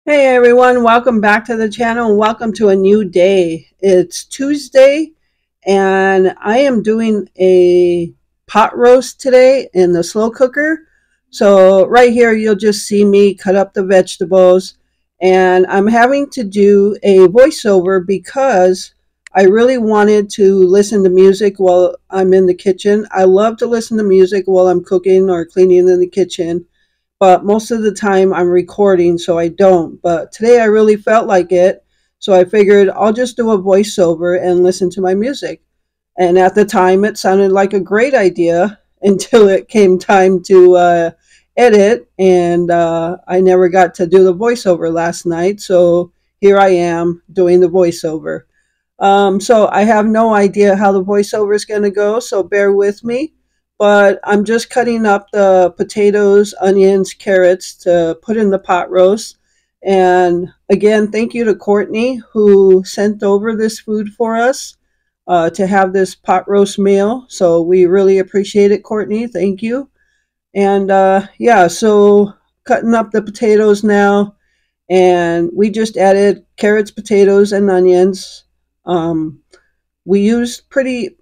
Hey everyone, welcome back to the channel and welcome to a new day. It's Tuesday and I am doing a pot roast today in the slow cooker. So right here you'll just see me cut up the vegetables, and I'm having to do a voiceover because I really wanted to listen to music while I'm in the kitchen. I love to listen to music while I'm cooking or cleaning in the kitchen, but most of the time I'm recording, so I don't. But today I really felt like it, so I figured I'll just do a voiceover and listen to my music. And at the time, it sounded like a great idea until it came time to edit, and I never got to do the voiceover last night, so here I am doing the voiceover. So I have no idea how the voiceover is going to go, so bear with me. But I'm just cutting up the potatoes, onions, carrots to put in the pot roast. And again, thank you to Courtney who sent over this food for us to have this pot roast meal. So we really appreciate it, Courtney. Thank you. And yeah, so cutting up the potatoes now, and we just added carrots, potatoes, and onions. Um, we used pretty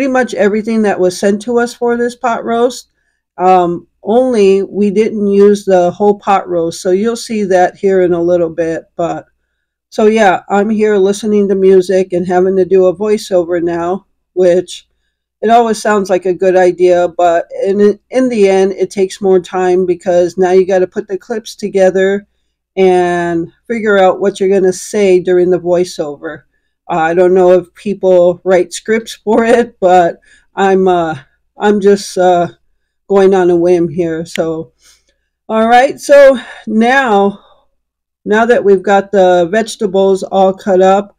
much everything that was sent to us for this pot roast. Only we didn't use the whole pot roast, so you'll see that here in a little bit. But so yeah, I'm here listening to music and having to do a voiceover now, which it always sounds like a good idea, but in the end, it takes more time because now you got to put the clips together and figure out what you're going to say during the voiceover. I don't know if people write scripts for it, but I'm just going on a whim here. So, all right. So now that we've got the vegetables all cut up,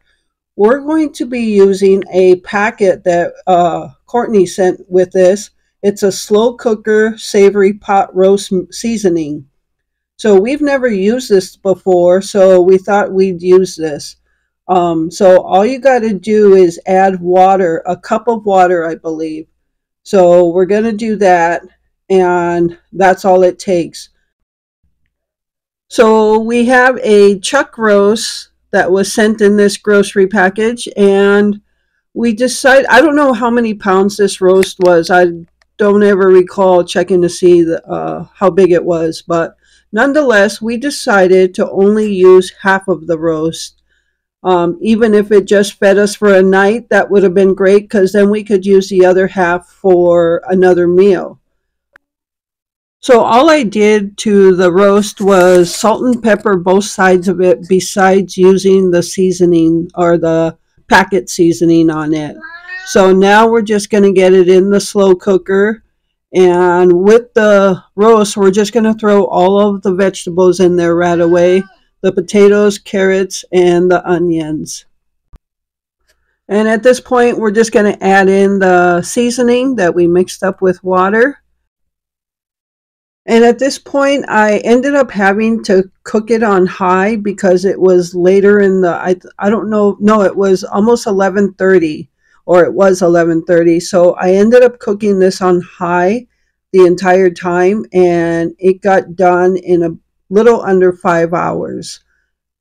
we're going to be using a packet that Courtney sent with this. It's a slow cooker savory pot roast seasoning. So we've never used this before, so we thought we'd use this. So all you got to do is add water, a cup of water, I believe. So we're going to do that, and that's all it takes. So we have a chuck roast that was sent in this grocery package, and we decided, I don't know how many pounds this roast was. I don't ever recall checking to see how big it was, but nonetheless, we decided to only use half of the roast. Even if it just fed us for a night, that would have been great because then we could use the other half for another meal. So all I did to the roast was salt and pepper both sides of it, besides using the seasoning or the packet seasoning on it. So now we're just going to get it in the slow cooker. And with the roast, we're just going to throw all of the vegetables in there right away. The potatoes, carrots, and the onions. And at this point, we're just going to add in the seasoning that we mixed up with water. And at this point, I ended up having to cook it on high because it was later in the, I don't know, no, it was almost 11:30, or it was 11:30. So I ended up cooking this on high the entire time, and it got done in a little under 5 hours.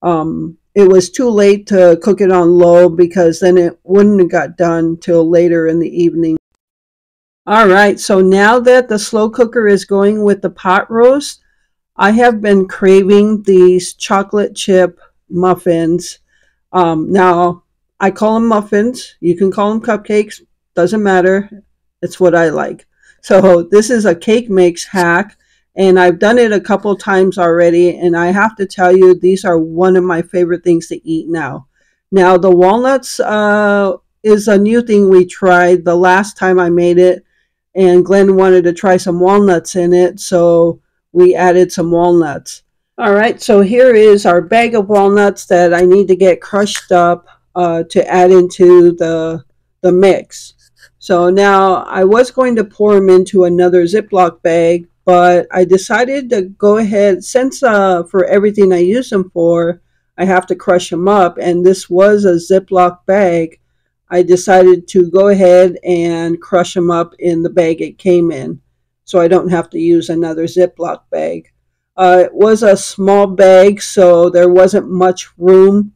It was too late to cook it on low because then it wouldn't have got done till later in the evening. All right, so now that the slow cooker is going with the pot roast, I have been craving these chocolate chip muffins. Now, I call them muffins. You can call them cupcakes. Doesn't matter. It's what I like. So this is a cake mix hack, and I've done it a couple times already, and I have to tell you, these are one of my favorite things to eat now. Now, the walnuts is a new thing we tried the last time I made it, and Glenn wanted to try some walnuts in it, so we added some walnuts. All right, so here is our bag of walnuts that I need to get crushed up to add into the mix. So now I was going to pour them into another Ziploc bag, but I decided to go ahead, since for everything I use them for, I have to crush them up, and this was a Ziploc bag. I decided to go ahead and crush them up in the bag it came in, so I don't have to use another Ziploc bag. It was a small bag, so there wasn't much room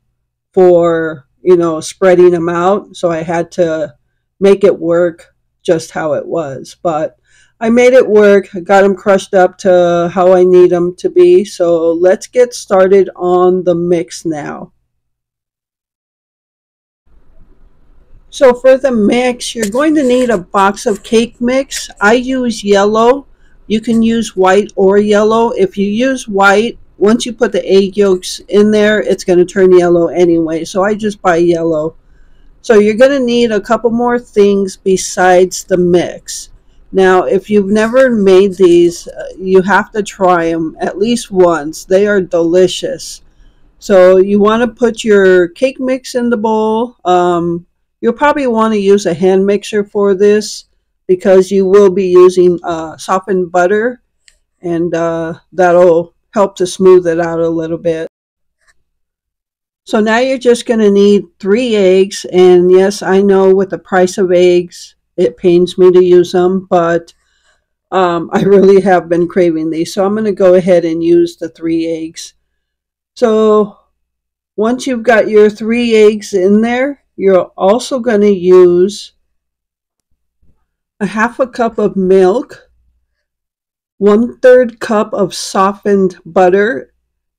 for, spreading them out. So I had to make it work just how it was. But I made it work, got them crushed up to how I need them to be. So let's get started on the mix now. So for the mix, you're going to need a box of cake mix. I use yellow. You can use white or yellow. If you use white, once you put the egg yolks in there, it's going to turn yellow anyway. So I just buy yellow. So you're going to need a couple more things besides the mix. Now, if you've never made these, you have to try them at least once. They are delicious. So you want to put your cake mix in the bowl. You'll probably want to use a hand mixer for this because you will be using softened butter, and that'll help to smooth it out a little bit. So now you're just going to need 3 eggs, and yes, I know with the price of eggs, it pains me to use them, but I really have been craving these, so I'm going to go ahead and use the 3 eggs. So once you've got your 3 eggs in there, you're also going to use a half a cup of milk, 1/3 cup of softened butter,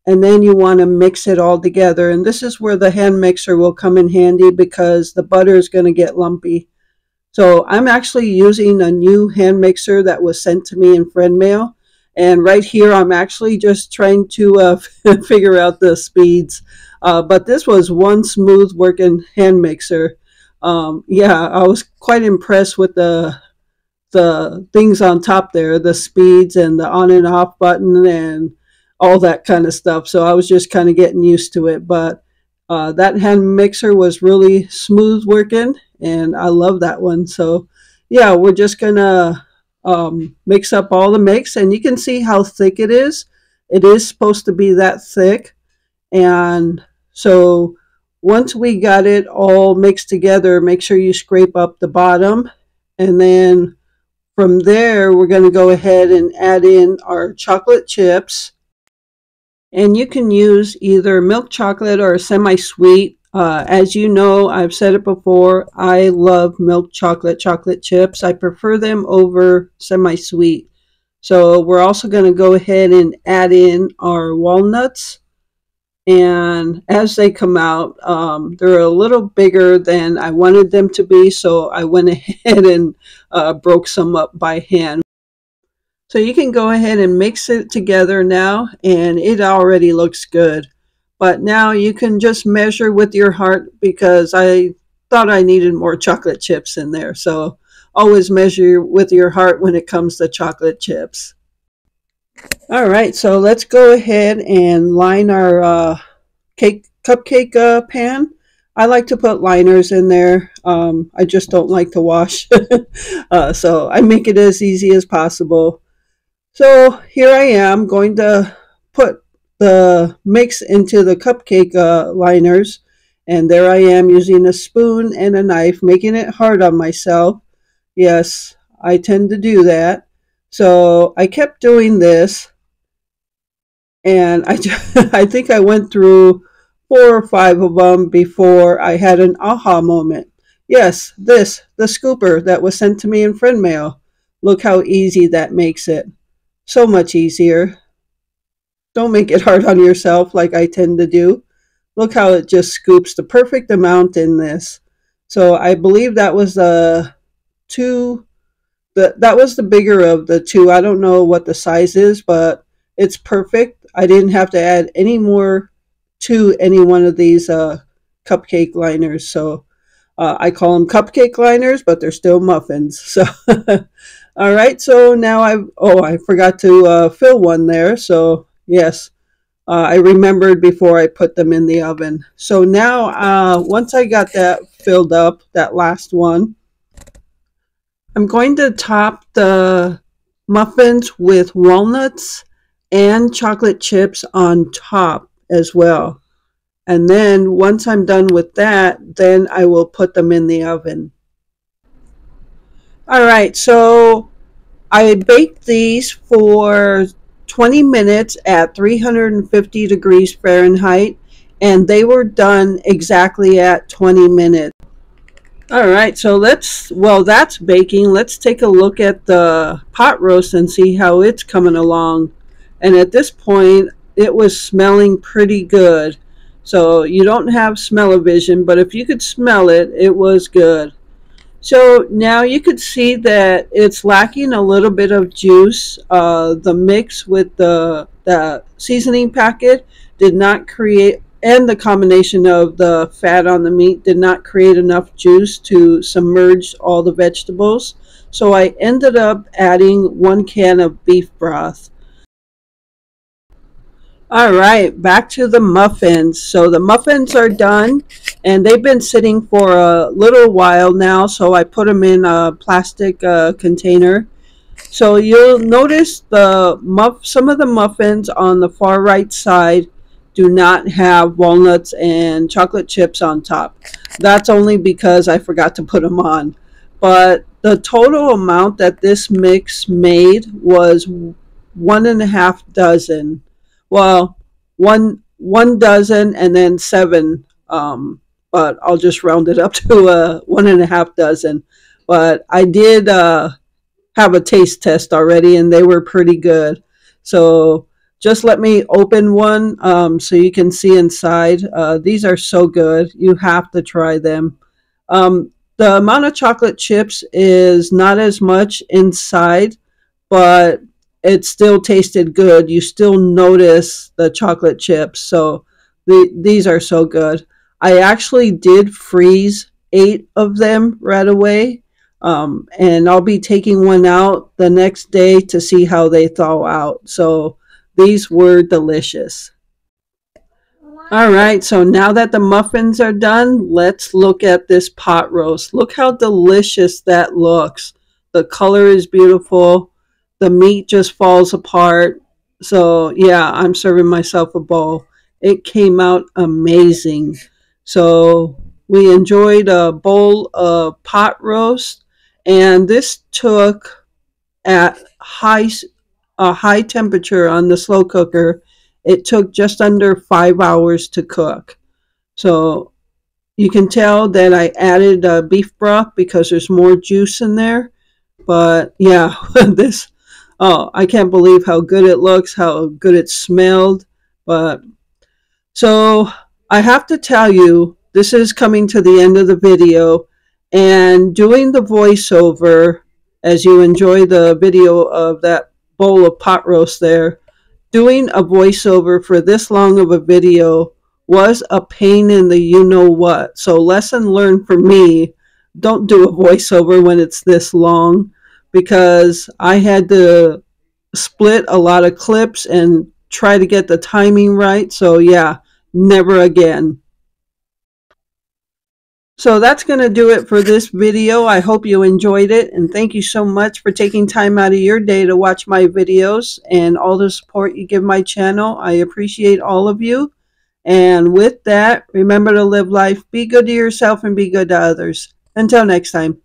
and then you want to mix it all together. And this is where the hand mixer will come in handy because the butter is going to get lumpy. So I'm actually using a new hand mixer that was sent to me in friend mail. And right here, I'm actually just trying to figure out the speeds. But this was one smooth working hand mixer. Yeah, I was quite impressed with the things on top there, the speeds and the on and off button and all that kind of stuff. So I was just kind of getting used to it. But that hand mixer was really smooth working, and I love that one. So yeah, we're just gonna mix up all the mix, and you can see how thick it is. It is supposed to be that thick. And so once we got it all mixed together, make sure you scrape up the bottom, and then from there we're going to go ahead and add in our chocolate chips. And you can use either milk chocolate or semi-sweet. As you know, I've said it before, I love milk chocolate chips. I prefer them over semi-sweet. So we're also going to go ahead and add in our walnuts. And as they come out, they're a little bigger than I wanted them to be. So I went ahead and broke some up by hand. So you can go ahead and mix it together now, and it already looks good. But now you can just measure with your heart because I thought I needed more chocolate chips in there. So always measure with your heart when it comes to chocolate chips. All right, so let's go ahead and line our cupcake pan. I like to put liners in there. I just don't like to wash. So I make it as easy as possible. So here I am going to put the mix into the cupcake liners. And there I am using a spoon and a knife, making it hard on myself. Yes, I tend to do that. So I kept doing this. And I think I went through 4 or 5 of them before I had an aha moment. Yes, the scooper that was sent to me in friend mail. Look how easy that makes it. So much easier. Don't make it hard on yourself like I tend to do. Look how it just scoops the perfect amount in this. So I believe that was two. That was the bigger of the two. I don't know what the size is, but it's perfect. I didn't have to add any more to any one of these cupcake liners. So I call them cupcake liners, but they're still muffins. So all right. So now I forgot to fill one there. So yes, I remembered before I put them in the oven. So now once I got that filled up, that last one, I'm going to top the muffins with walnuts and chocolate chips on top as well. And then once I'm done with that, then I will put them in the oven. All right, so I baked these for 20 minutes at 350 degrees Fahrenheit, and they were done exactly at 20 minutes. All right, so while that's baking, let's take a look at the pot roast and see how it's coming along. And at this point, it was smelling pretty good. So you don't have smell-o-vision, but if you could smell it, it was good. So now you could see that it's lacking a little bit of juice. The mix with the seasoning packet did not create, and the combination of the fat on the meat did not create enough juice to submerge all the vegetables. So I ended up adding 1 can of beef broth. All right, back to the muffins. So the muffins are done, and they've been sitting for a little while now, so I put them in a plastic container. So you'll notice some of the muffins on the far right side do not have walnuts and chocolate chips on top. That's only because I forgot to put them on. But the total amount that this mix made was 1.5 dozen. Well, one dozen and then seven. But I'll just round it up to 1.5 dozen. But I did have a taste test already, and they were pretty good. So just let me open one so you can see inside. These are so good. You have to try them. The amount of chocolate chips is not as much inside, but it still tasted good. You still notice the chocolate chips. So these are so good. I actually did freeze 8 of them right away. And I'll be taking one out the next day to see how they thaw out. So these were delicious. All right, so now that the muffins are done, let's look at this pot roast. Look how delicious that looks. The color is beautiful. The meat just falls apart. So yeah, I'm serving myself a bowl. It came out amazing. So we enjoyed a bowl of pot roast, and this took at a high temperature on the slow cooker. It took just under 5 hours to cook. So you can tell that I added beef broth because there's more juice in there. But yeah, this, oh, I can't believe how good it looks, how good it smelled. But so I have to tell you, this is coming to the end of the video, and doing the voiceover as you enjoy the video of that bowl of pot roast there, doing a voiceover for this long of a video was a pain in the you know what. So lesson learned for me, don't do a voiceover when it's this long, because I had to split a lot of clips and try to get the timing right. So yeah, never again. So that's going to do it for this video. I hope you enjoyed it, and thank you so much for taking time out of your day to watch my videos and all the support you give my channel. I appreciate all of you. And with that, remember to live life, be good to yourself, and be good to others. Until next time.